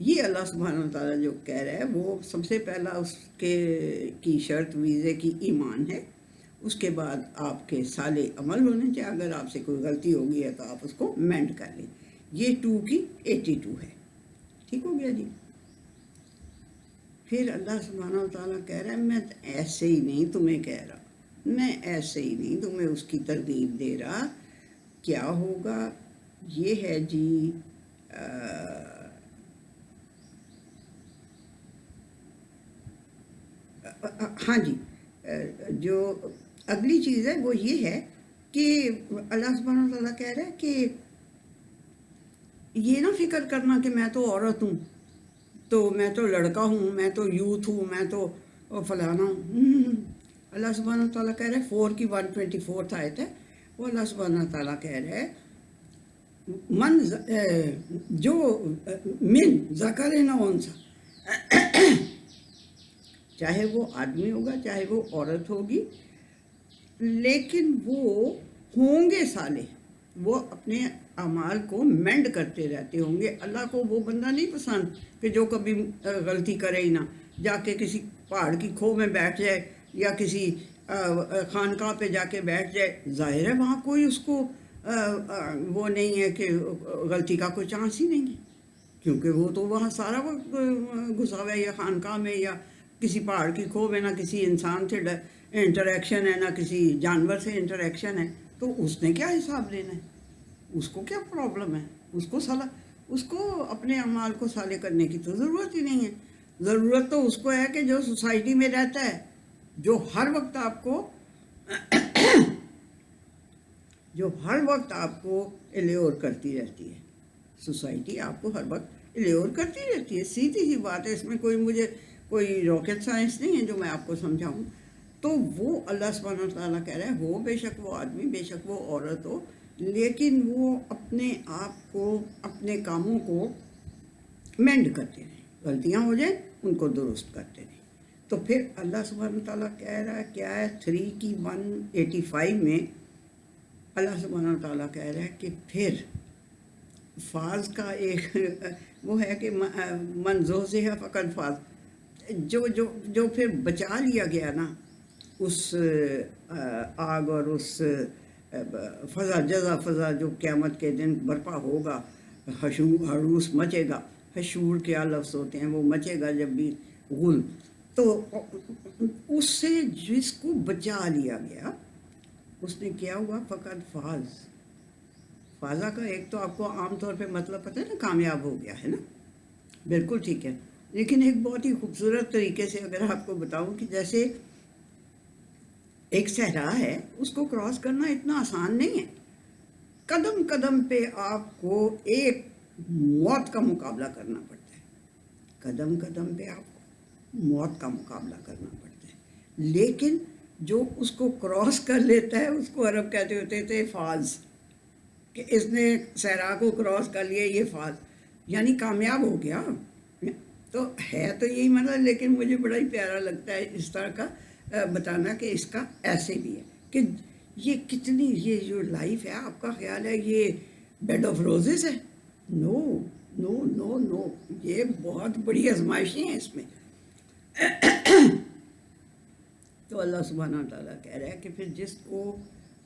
یہ اللہ سبحانہ وتعالیٰ جو کہہ رہا ہے وہ سب سے پہلا اس کے کی شرط ویزے کی ایمان ہے. اس کے بعد آپ کے صالح عمل ہونے چاہیے. اگر آپ سے کوئی غلطی ہو گئی ہے تو آپ اس کو مینڈ کر لیں. یہ 2 کی 82 ہے. ٹھیک ہو گیا جی. پھر اللہ سبحانہ وتعالیٰ کہہ رہا ہے میں ایسے ہی نہیں تمہیں کہہ رہا، میں ایسے ہی نہیں تمہیں اس کی ترغیب دے رہا. کیا ہوگا یہ ہے جی ہاں جی. جو اگلی چیز ہے وہ یہ ہے کہ اللہ سبحانہ وتعالیٰ کہہ رہا ہے کہ یہ نہ فکر کرنا کہ میں تو عورت ہوں، تو میں تو لڑکا ہوں، میں تو یوتھ ہوں، میں تو فلانا ہوں. اللہ سبحانہ تعالیٰ کہہ رہے ہیں 4 کی 124 آیت ہے. وہ اللہ سبحانہ تعالیٰ کہہ رہے ہیں جو من ذکر نہ انثی، چاہے وہ آدمی ہوگا چاہے وہ عورت ہوگی، لیکن وہ ہوں گے صالح، وہ اپنے اعمال کو مینڈ کرتے رہتے ہوں گے. اللہ کو وہ بندہ نہیں پسند کہ جو کبھی غلطی کرے ہی نہ، جا کے کسی پہاڑ کی کھو میں بیٹھ جائے یا کسی خانقاہ پہ جا کے بیٹھ جائے. ظاہر ہے وہاں کوئی اس کو وہ نہیں ہے کہ غلطی کا کوئی چانس ہی نہیں ہے، کیونکہ وہ تو وہاں سارا وقت گھسا ہوا ہے، یا خانقاہ میں یا کسی پہاڑ کی کھو میں. نہ کسی انسان سے انٹریکشن ہے، نہ کسی جانور سے انٹریکشن ہے. تو اس نے کیا حساب لینا ہے؟ اس کو کیا پرابلم ہے؟ اس کو اپنے اعمال کو صالح کرنے کی تو ضرورت ہی نہیں ہے. ضرورت تو اس کو ہے کہ جو سوسائٹی میں رہتا ہے، جو ہر وقت آپ کو الیور کرتی رہتی ہے. سوسائٹی آپ کو ہر وقت الیور کرتی رہتی ہے. سیدھی سی بات ہے، اس میں کوئی راکٹ سائنس نہیں ہے جو میں آپ کو سمجھاؤں. تو وہ اللہ سبحانہ وتعالیٰ کہہ رہا ہے ہو بے شک وہ آدمی، بے شک وہ عورت ہو، لیکن وہ اپنے آپ کو، اپنے کاموں کو مینڈ کرتے رہیں. غلطیاں ہو جائیں ان کو درست کرتے رہیں. تو پھر اللہ سبحانہ وتعالیٰ کہہ رہا ہے کیا ہے 3 کی 185 میں اللہ سبحانہ وتعالیٰ کہہ رہا ہے کہ پھر فاز کا ایک وہ ہے کہ من زحزح فقد فاز. جو پھر بچا لیا گیا نا اس آگ اور اس فضا جو قیامت کے دن برپا ہوگا، حروس مچے گا. حشور کیا لفظ ہوتے ہیں، وہ مچے گا جب بھی غل. تو اس سے جس کو بچا لیا گیا اس نے کیا ہوا فقط فازا کا ایک تو آپ کو عام طور پہ مطلب پتہ ہے نا، کامیاب ہو گیا ہے نا، بالکل ٹھیک ہے. لیکن ایک بہت ہی خوبصورت طریقے سے اگر آپ کو بتاؤں کہ جیسے ایک صحرا ہے، اس کو کراس کرنا اتنا آسان نہیں ہے. قدم قدم پہ آپ کو ایک موت کا مقابلہ کرنا پڑتا ہے. قدم قدم پہ آپ کو موت کا مقابلہ کرنا پڑتا ہے. لیکن جو اس کو کراس کر لیتا ہے اس کو عرب کہتے ہوتے تھے فاز، کہ اس نے صحرا کو کراس کر لیا، یہ فاز یعنی کامیاب ہو گیا. تو ہے تو یہی مطلب، لیکن مجھے بڑا ہی پیارا لگتا ہے اس طرح کا بتانا کہ اس کا ایسے بھی ہے کہ یہ جو لائف ہے آپ کا خیال ہے یہ بیڈ آف روزز ہے. نو نو نو نو، یہ بہت بڑی آزمائشیں ہیں اس میں. تو اللہ سبحانہ تعالیٰ کہہ رہا ہے کہ پھر جس کو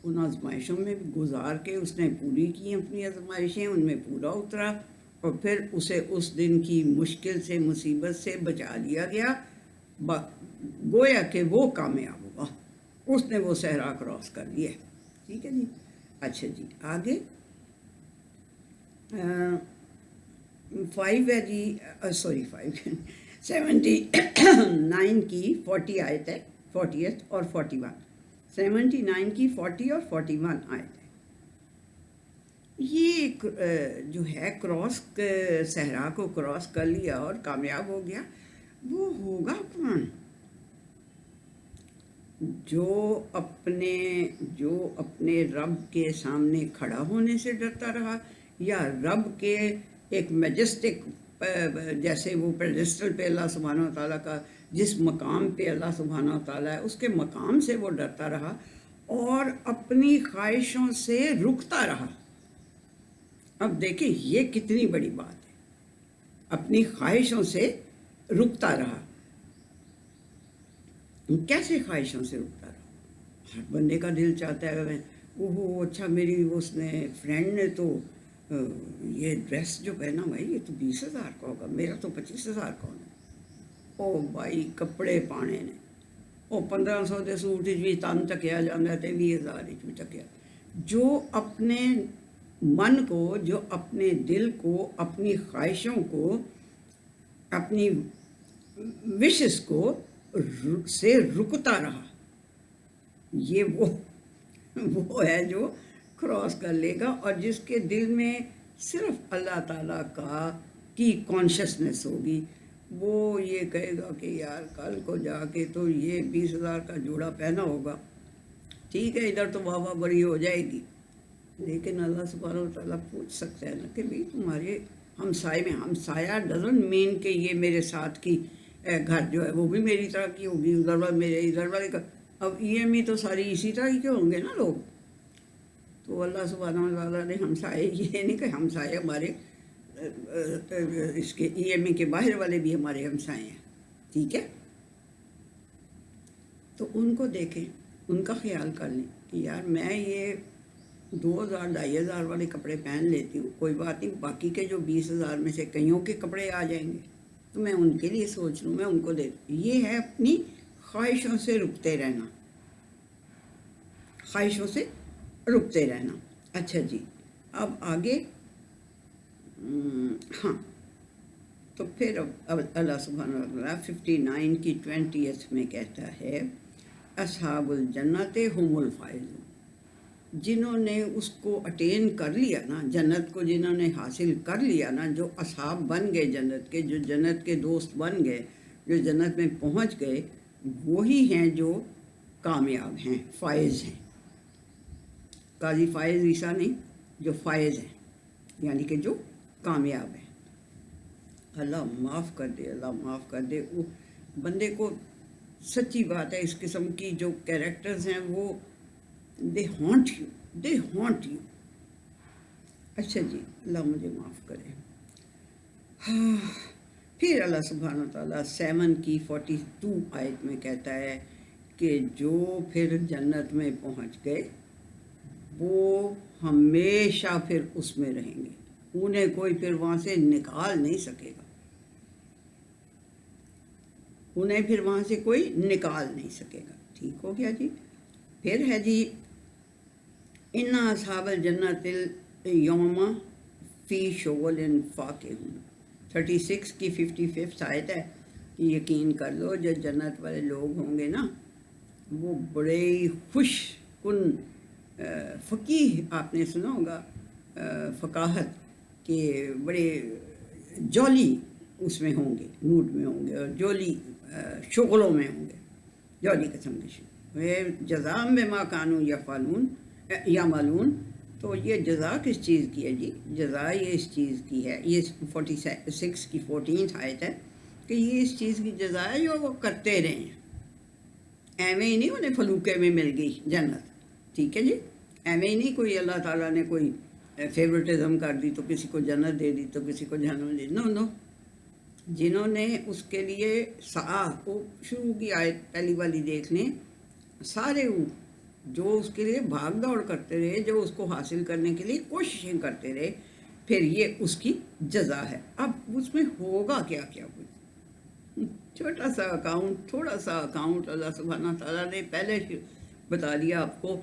ان آزمائشوں میں گزار کے اس نے پوری کی اپنی آزمائشیں، ان میں پورا اترا، اور پھر اسے اس دن کی مشکل سے، مصیبت سے بچا لیا گیا، گویا کہ وہ کامیاب ہوا، اس نے وہ صحرا کراس کر لیا. ٹھیک ہے جی. اچھا جی آگے 5 ہے جی، سوری 79 کی 40 آیت ہے، 40 اور 41. 79 کی 40 اور 41 آیت ہے. یہ جو ہے کراس صحرا کو کراس کر لیا اور کامیاب ہو گیا، وہ ہوگا کون؟ جو اپنے رب کے سامنے کھڑا ہونے سے ڈرتا رہا، یا رب کے ایک میجسٹک جیسے وہ پیڈسٹل پہ اللہ سبحانہ وتعالیٰ کا جس مقام پہ اللہ سبحانہ وتعالیٰ ہے اس کے مقام سے وہ ڈرتا رہا اور اپنی خواہشوں سے رکتا رہا. اب دیکھیں یہ کتنی بڑی بات ہے. اپنی خواہشوں سے رکتا رہا. کیسے خواہشوں سے رکتا رہا؟ ہر بندے کا دل چاہتا ہے اوہ اچھا میری اس نے فرینڈ نے تو یہ ڈریس جو پہنا بھائی یہ تو 20,000 کا ہوگا, میرا تو 25,000 کا ہونا. او بھائی کپڑے پانے نے وہ 1500 کے سوٹ بھی تن چکیا جاتا ہے 20,000 بھی چکیا. جو اپنے من کو, جو اپنے دل کو, اپنی خواہشوں کو, اپنی وشز کو سے رکتا رہا, یہ وہ ہے جو کراس کر لے گا. اور جس کے دل میں صرف اللہ تعالیٰ کی کانشسنس ہوگی, وہ یہ کہے گا کہ یار کل کو جا کے تو یہ 20,000 کا جوڑا پہنا ہوگا, ٹھیک ہے ادھر تو واہ بری ہو جائے گی, لیکن اللہ سبحانہ و تعالیٰ پوچھ سکتا ہے نا کہ بھائی تمہارے ہمسائے میں, ہمسایہ ڈزنٹ مین کہ یہ میرے ساتھ کی گھر جو ہے وہ بھی میری طرح کی ہوگی, ادھر والے میرے ادھر والے کا, اب تو ساری اسی طرح کے ہوں گے نا لوگ. تو اللہ سبحانہ و تعالیٰ نے ہمسائے یہ نہیں کہ ہمسائے ہمارے اس کے کے باہر والے بھی ہمارے ہمسائے ہیں, ٹھیک ہے. تو ان کو دیکھیں, ان کا خیال کر لیں کہ یار میں یہ 2,000 2,500 والے کپڑے پہن لیتی ہوں, کوئی بات نہیں, باقی کے جو 20,000 میں سے کئیوں کے کپڑے آ جائیں گے تو میں ان کے لیے سوچ لوں, میں ان کو دے دوں. یہ ہے اپنی خواہشوں سے رکتے رہنا, خواہشوں سے رکتے رہنا. اچھا جی, اب آگے ہاں تو پھر اب اللہ سبحانہ و تعالیٰ 59 کی 20th میں کہتا ہے اصحاب الجنت هم الفائزون. جنہوں نے اس کو اٹین کر لیا نا, جنت کو جنہوں نے حاصل کر لیا نا, جو اصحاب بن گئے جنت کے, جو جنت کے دوست بن گئے, جو جنت میں پہنچ گئے, وہی ہیں جو کامیاب ہیں, فائز ہیں. قاضی فائز عیسیٰ نہیں, جو فائز ہیں یعنی کہ جو کامیاب ہیں. اللہ معاف کر دے, اللہ معاف کر دے. وہ بندے کو سچی بات ہے اس قسم کی جو کیریکٹرز ہیں وہ دے ہانٹ یو. اچھا جی, اللہ مجھے معاف کرے. ہاں پھر اللہ سبحانہ تعالیٰ 7 کی 42 آیت میں کہتا ہے کہ جو پھر جنت میں پہنچ گئے وہ ہمیشہ پھر اس میں رہیں گے, انہیں کوئی پھر وہاں سے نکال نہیں سکے گا, انہیں پھر وہاں سے کوئی نکال نہیں سکے گا. ٹھیک ہو گیا جی. پھر ہے جی ان اصحاب الجنت الیوم فی شغل فاکہون. 36 کی 55 آیت ہے کہ یقین کر لو جو جنت والے لوگ ہوں گے نا وہ بڑے خوش کن, فقیہ آپ نے سنا ہوگا فقاہت, کہ بڑے جولی اس میں ہوں گے, موڈ میں ہوں گے, اور جولی شغلوں میں ہوں گے, جولی قسم کے شغل. جزاء بما کانوا یعملون. تو یہ جزا کس چیز کی ہے جی؟ جزا یہ اس چیز کی ہے, یہ 46 کی 14 آیت ہے کہ یہ اس چیز کی جزا ہے جو وہ کرتے رہے ہیں. ایویں ہی نہیں انہیں فلوکے میں مل گئی جنت, ٹھیک ہے جی, ایویں ہی نہیں کوئی اللہ تعالیٰ نے کوئی فیورٹزم کر دی تو کسی کو جنت دے دی تو کسی کو جہنم دے دی. نو, جنہوں نے اس کے لیے وہ شروع کی آیت پہلی والی دیکھ لیں, سارے جو اس کے لیے بھاگ دوڑ کرتے رہے, جو اس کو حاصل کرنے کے لیے کوششیں کرتے رہے, پھر یہ اس کی جزا ہے. اب اس میں ہوگا کیا کچھ, چھوٹا سا اکاؤنٹ, تھوڑا سا اکاؤنٹ اللہ سبحانہ تعالیٰ نے پہلے بتا دیا آپ کو